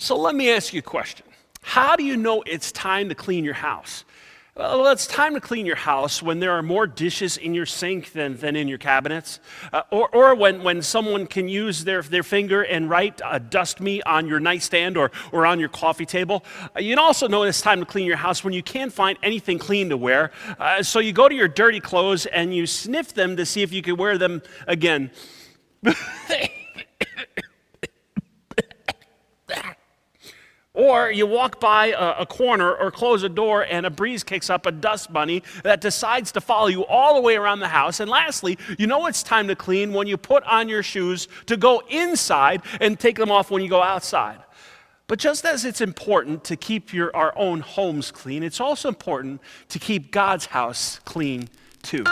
So let me ask you a question. How do you know it's time to clean your house? Well, it's time to clean your house when there are more dishes in your sink than in your cabinets, or when someone can use their finger and write dust me on your nightstand or on your coffee table. You can also know it's time to clean your house when you can't find anything clean to wear. So you go to your dirty clothes and you sniff them to see if you can wear them again. Or you walk by a corner or close a door and a breeze kicks up a dust bunny that decides to follow you all the way around the house. And lastly, you know it's time to clean when you put on your shoes to go inside and take them off when you go outside. But just as it's important to keep our own homes clean, it's also important to keep God's house clean too.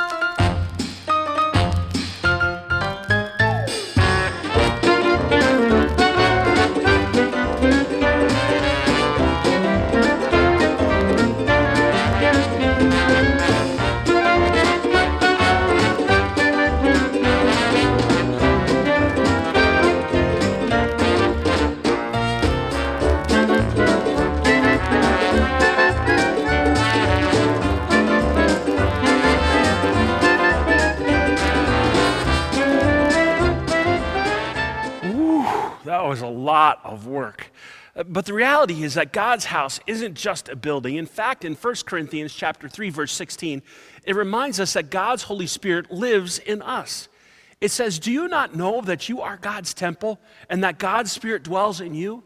That was a lot of work. But the reality is that God's house isn't just a building. In fact, in 1 Corinthians chapter 3, verse 16, it reminds us that God's Holy Spirit lives in us. It says, "Do you not know that you are God's temple and that God's Spirit dwells in you?"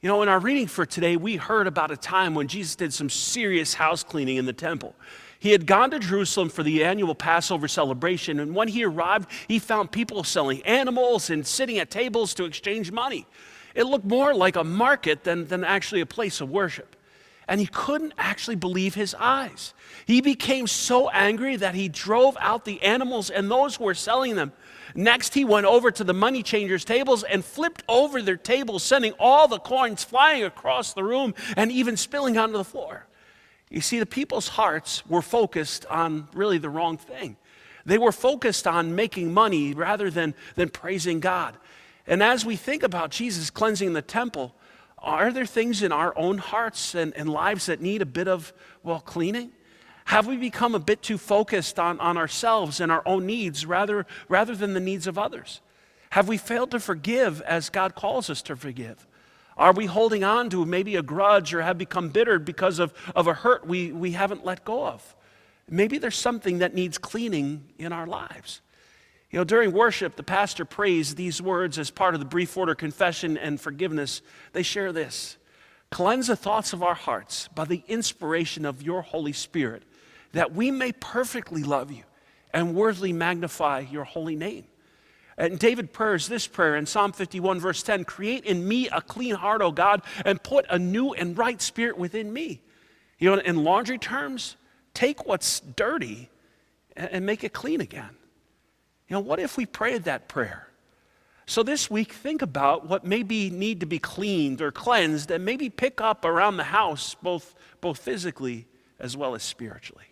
You know, in our reading for today, we heard about a time when Jesus did some serious house cleaning in the temple. He had gone to Jerusalem for the annual Passover celebration, and when he arrived, he found people selling animals and sitting at tables to exchange money. It looked more like a market than actually a place of worship. And he couldn't actually believe his eyes. He became so angry that he drove out the animals and those who were selling them. Next, he went over to the money changers' tables and flipped over their tables, sending all the coins flying across the room and even spilling onto the floor. You see, the people's hearts were focused on really the wrong thing. They were focused on making money rather than praising God. And as we think about Jesus cleansing the temple, are there things in our own hearts and lives that need a bit of, cleaning? Have we become a bit too focused on ourselves and our own needs rather than the needs of others? Have we failed to forgive as God calls us to forgive? Are we holding on to maybe a grudge or have become bitter because of a hurt we haven't let go of? Maybe there's something that needs cleaning in our lives. You know, during worship, the pastor prays these words as part of the brief order confession and forgiveness. They share this: "Cleanse the thoughts of our hearts by the inspiration of your Holy Spirit, that we may perfectly love you and worthily magnify your holy name." And David prays this prayer in Psalm 51, verse 10, "Create in me a clean heart, O God, and put a new and right spirit within me." You know, in laundry terms, take what's dirty and make it clean again. You know, what if we prayed that prayer? So this week, think about what maybe need to be cleaned or cleansed and maybe pick up around the house, both physically as well as spiritually.